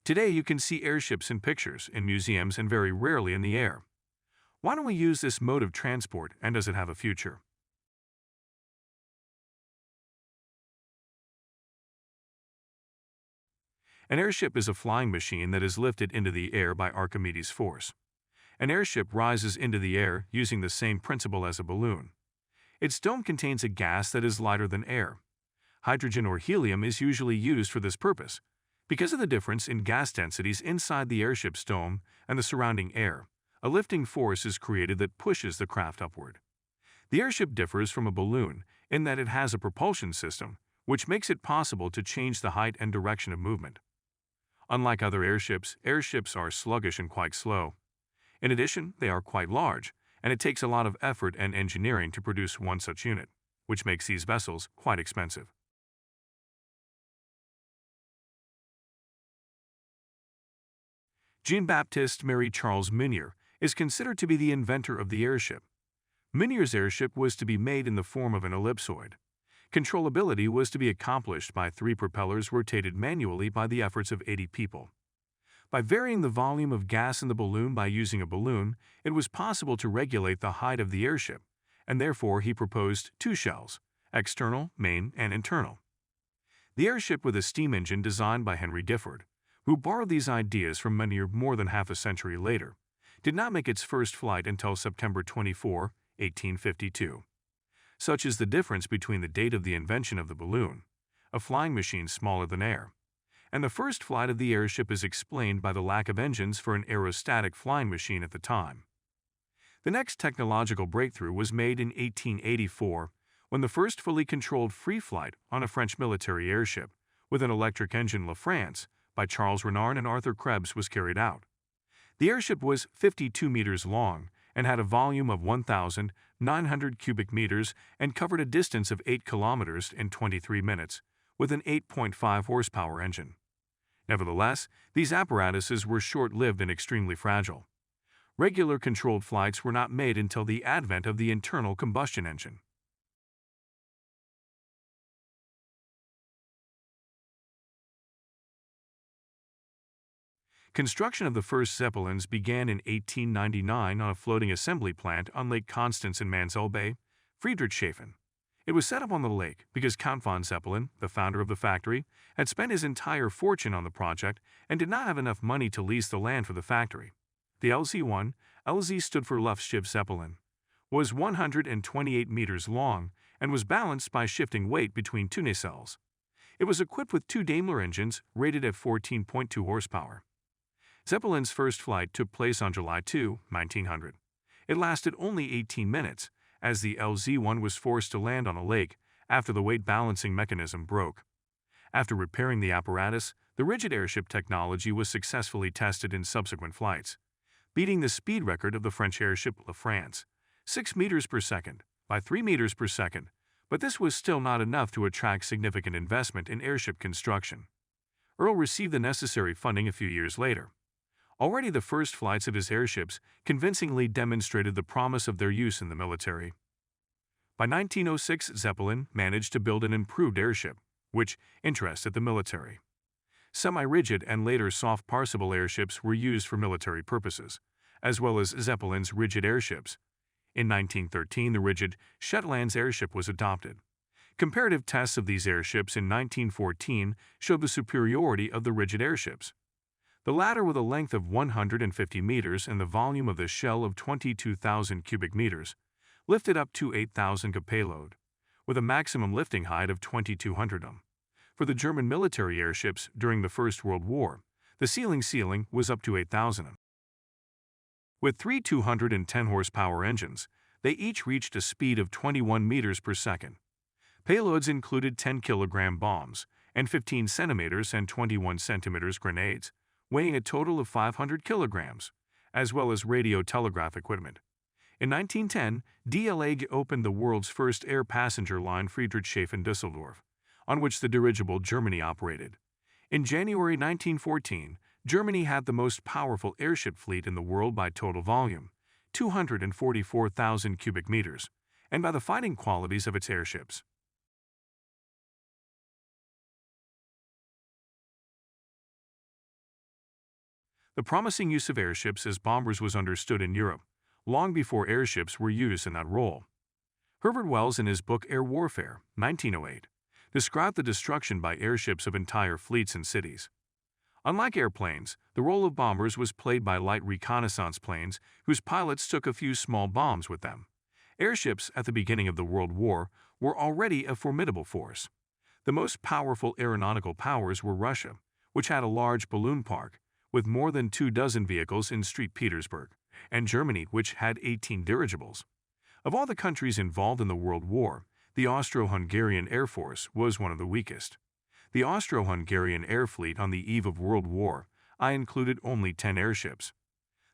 Today you can see airships in pictures, in museums, and very rarely in the air. Why don't we use this mode of transport, and does it have a future? An airship is a flying machine that is lifted into the air by Archimedes' force. An airship rises into the air using the same principle as a balloon. Its dome contains a gas that is lighter than air. Hydrogen or helium is usually used for this purpose. Because of the difference in gas densities inside the airship's dome and the surrounding air, a lifting force is created that pushes the craft upward. The airship differs from a balloon in that it has a propulsion system, which makes it possible to change the height and direction of movement. Unlike other airships, airships are sluggish and quite slow. In addition, they are quite large, and it takes a lot of effort and engineering to produce one such unit, which makes these vessels quite expensive. Jean-Baptiste Marie Charles Minier is considered to be the inventor of the airship. Minier's airship was to be made in the form of an ellipsoid. Controllability was to be accomplished by 3 propellers rotated manually by the efforts of 80 people. By varying the volume of gas in the balloon by using a balloon, it was possible to regulate the height of the airship, and therefore he proposed 2 shells, external, main, and internal. The airship with a steam engine designed by Henry Difford, who borrowed these ideas from Minier more than half a century later, did not make its first flight until September 24, 1852. Such is the difference between the date of the invention of the balloon, a flying machine smaller than air, and the first flight of the airship is explained by the lack of engines for an aerostatic flying machine at the time. The next technological breakthrough was made in 1884 when the first fully controlled free flight on a French military airship with an electric engine La France by Charles Renard and Arthur Krebs was carried out. The airship was 52 meters long and had a volume of 1,900 cubic meters and covered a distance of 8 kilometers in 23 minutes with an 8.5 horsepower engine. Nevertheless, these apparatuses were short-lived and extremely fragile. Regular controlled flights were not made until the advent of the internal combustion engine. Construction of the first Zeppelins began in 1899 on a floating assembly plant on Lake Constance in Mansell Bay, Friedrichshafen. It was set up on the lake because Count von Zeppelin, the founder of the factory, had spent his entire fortune on the project and did not have enough money to lease the land for the factory. The LZ-1, LZ stood for Luftschiff Zeppelin, was 128 meters long and was balanced by shifting weight between 2 nacelles. It was equipped with 2 Daimler engines rated at 14.2 horsepower. Zeppelin's first flight took place on July 2, 1900. It lasted only 18 minutes, as the LZ-1 was forced to land on a lake after the weight balancing mechanism broke. After repairing the apparatus, the rigid airship technology was successfully tested in subsequent flights, beating the speed record of the French airship La France, 6 meters per second by 3 meters per second, but this was still not enough to attract significant investment in airship construction. Earl received the necessary funding a few years later. Already the first flights of his airships convincingly demonstrated the promise of their use in the military. By 1906, Zeppelin managed to build an improved airship, which interested the military. Semi-rigid and later soft Parseval airships were used for military purposes, as well as Zeppelin's rigid airships. In 1913, the rigid Shetlands airship was adopted. Comparative tests of these airships in 1914 showed the superiority of the rigid airships. The latter, with a length of 150 meters and the volume of the shell of 22,000 cubic meters, lifted up to 8,000 payload, with a maximum lifting height of 2,200 m. For the German military airships during the First World War, the ceiling was up to 8,000 m. With 3 210 horsepower engines, they each reached a speed of 21 meters per second. Payloads included 10-kilogram bombs and 15 centimeters and 21 centimeters grenades, weighing a total of 500 kilograms, as well as radio telegraph equipment. In 1910, DLA opened the world's first air passenger line Friedrichshafen-Düsseldorf, on which the dirigible Germany operated. In January 1914, Germany had the most powerful airship fleet in the world by total volume, 244,000 cubic meters, and by the fighting qualities of its airships. The promising use of airships as bombers was understood in Europe, long before airships were used in that role. Herbert Wells, in his book Air Warfare, 1908, described the destruction by airships of entire fleets and cities. Unlike airplanes, the role of bombers was played by light reconnaissance planes whose pilots took a few small bombs with them. Airships at the beginning of the World War were already a formidable force. The most powerful aeronautical powers were Russia, which had a large balloon park, with more than 24 vehicles in St. Petersburg, and Germany, which had 18 dirigibles. Of all the countries involved in the World War, the Austro-Hungarian Air Force was one of the weakest. The Austro-Hungarian air fleet on the eve of World War I included only 10 airships.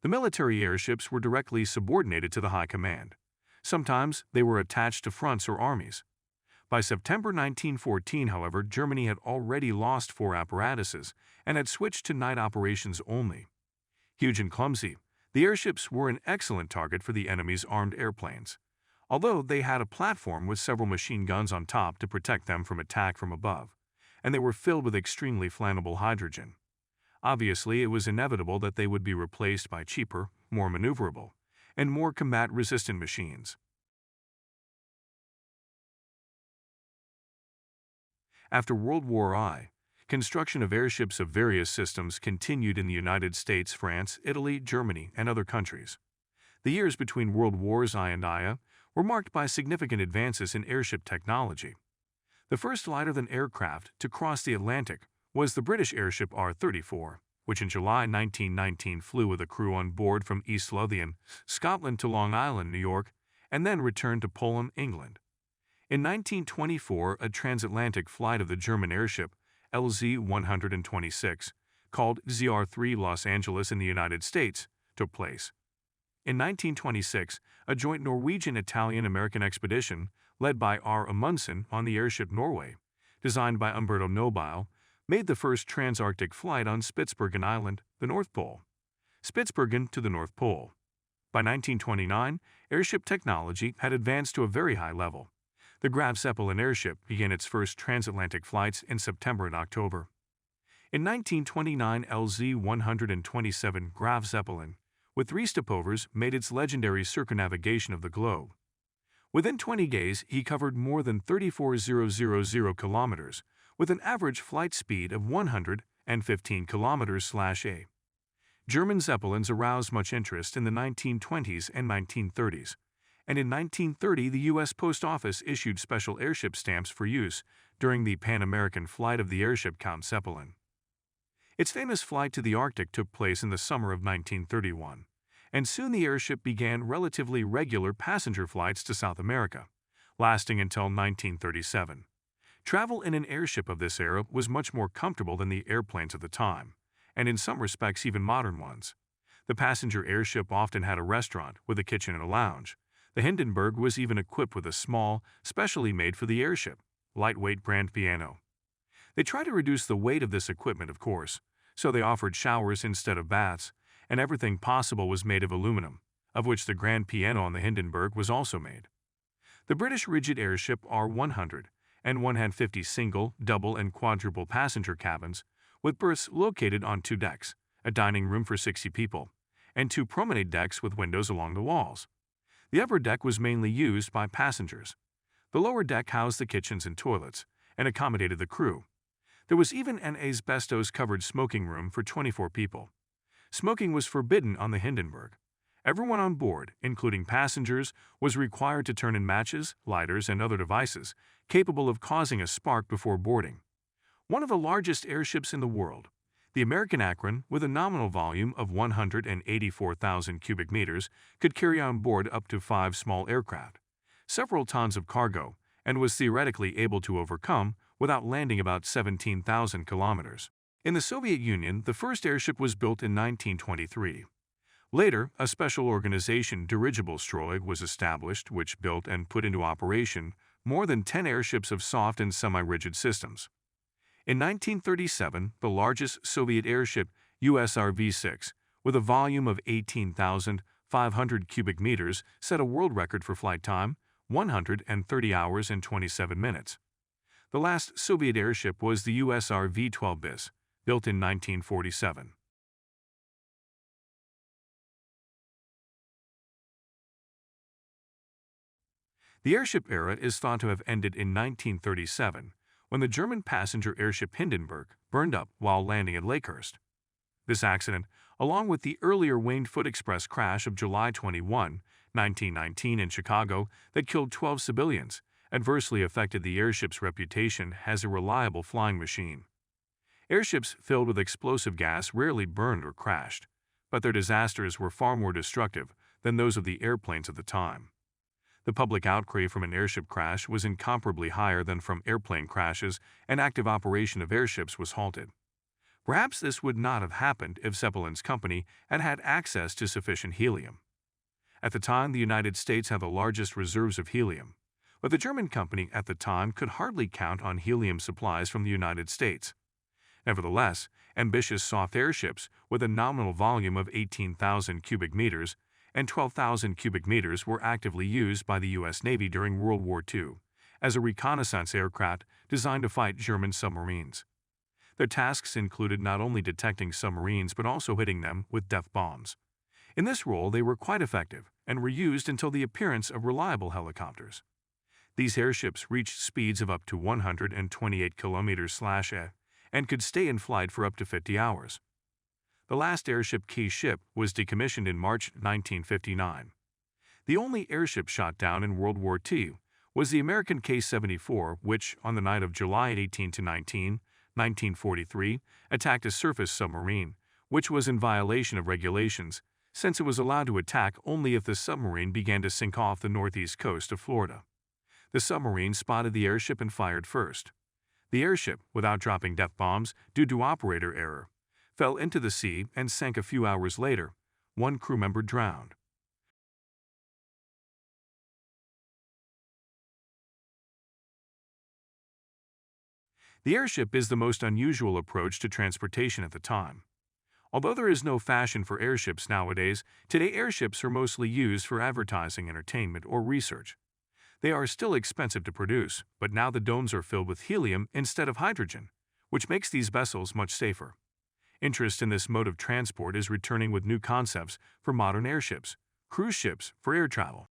The military airships were directly subordinated to the High Command. Sometimes they were attached to fronts or armies. By September 1914, however, Germany had already lost 4 apparatuses and had switched to night operations only. Huge and clumsy, the airships were an excellent target for the enemy's armed airplanes, although they had a platform with several machine guns on top to protect them from attack from above, and they were filled with extremely flammable hydrogen. Obviously, it was inevitable that they would be replaced by cheaper, more maneuverable, and more combat-resistant machines. After World War I, construction of airships of various systems continued in the United States, France, Italy, Germany, and other countries. The years between World Wars I and II were marked by significant advances in airship technology. The first lighter-than aircraft to cross the Atlantic was the British airship R-34, which in July 1919 flew with a crew on board from East Lothian, Scotland to Long Island, New York, and then returned to Poland, England. In 1924, a transatlantic flight of the German airship LZ-126, called ZR-3 Los Angeles in the United States, took place. In 1926, a joint Norwegian-Italian-American expedition, led by R. Amundsen on the airship Norway, designed by Umberto Nobile, made the first trans-Arctic flight on Spitsbergen Island, the North Pole. Spitsbergen to the North Pole. By 1929, airship technology had advanced to a very high level. The Graf Zeppelin airship began its first transatlantic flights in September and October. In 1929, LZ-127 Graf Zeppelin, with 3 stopovers, made its legendary circumnavigation of the globe. Within 20 days, he covered more than 34,000 kilometers, with an average flight speed of 115 kilometers/a. German Zeppelins aroused much interest in the 1920s and 1930s. And in 1930, the U.S. Post Office issued special airship stamps for use during the Pan-American flight of the airship Count Zeppelin. Its famous flight to the Arctic took place in the summer of 1931, and soon the airship began relatively regular passenger flights to South America, lasting until 1937. Travel in an airship of this era was much more comfortable than the airplanes of the time, and in some respects even modern ones. The passenger airship often had a restaurant with a kitchen and a lounge. The Hindenburg was even equipped with a small, specially made for the airship, lightweight grand piano. They tried to reduce the weight of this equipment, of course, so they offered showers instead of baths, and everything possible was made of aluminum, of which the grand piano on the Hindenburg was also made. The British rigid airship R-100 and 150 single, double, and quadruple passenger cabins, with berths located on 2 decks, a dining room for 60 people, and 2 promenade decks with windows along the walls. The upper deck was mainly used by passengers. The lower deck housed the kitchens and toilets, and accommodated the crew. There was even an asbestos-covered smoking room for 24 people. Smoking was forbidden on the Hindenburg. Everyone on board, including passengers, was required to turn in matches, lighters, and other devices capable of causing a spark before boarding. One of the largest airships in the world, the American Akron, with a nominal volume of 184,000 cubic meters, could carry on board up to 5 small aircraft, several tons of cargo, and was theoretically able to overcome without landing about 17,000 kilometers. In the Soviet Union, the first airship was built in 1923. Later, a special organization, Dirigible Stroy, was established, which built and put into operation more than 10 airships of soft and semi-rigid systems. In 1937, the largest Soviet airship, USR V-6, with a volume of 18,500 cubic meters, set a world record for flight time, 130 hours and 27 minutes. The last Soviet airship was the USR V-12 BIS, built in 1947. The airship era is thought to have ended in 1937, when the German passenger airship Hindenburg burned up while landing at Lakehurst. This accident, along with the earlier Wayne Foot Express crash of July 21, 1919 in Chicago that killed 12 civilians, adversely affected the airship's reputation as a reliable flying machine. Airships filled with explosive gas rarely burned or crashed, but their disasters were far more destructive than those of the airplanes at the time. The public outcry from an airship crash was incomparably higher than from airplane crashes, and active operation of airships was halted. Perhaps this would not have happened if Zeppelin's company had had access to sufficient helium. At the time, the United States had the largest reserves of helium, but the German company at the time could hardly count on helium supplies from the United States. Nevertheless, ambitious soft airships with a nominal volume of 18,000 cubic meters and 12,000 cubic meters were actively used by the U.S. Navy during World War II as a reconnaissance aircraft designed to fight German submarines. Their tasks included not only detecting submarines but also hitting them with depth bombs. In this role, they were quite effective and were used until the appearance of reliable helicopters. These airships reached speeds of up to 128 km/h and could stay in flight for up to 50 hours. The last airship key ship was decommissioned in March 1959. The only airship shot down in World War II was the American K-74, which, on the night of July 18–19, 1943, attacked a surface submarine, which was in violation of regulations, since it was allowed to attack only if the submarine began to sink off the northeast coast of Florida. The submarine spotted the airship and fired first. The airship, without dropping depth bombs due to operator error, fell into the sea and sank a few hours later. One crew member drowned. The airship is the most unusual approach to transportation at the time. Although there is no fashion for airships nowadays, today airships are mostly used for advertising, entertainment, or research. They are still expensive to produce, but now the domes are filled with helium instead of hydrogen, which makes these vessels much safer. Interest in this mode of transport is returning with new concepts for modern airships, cruise ships for air travel,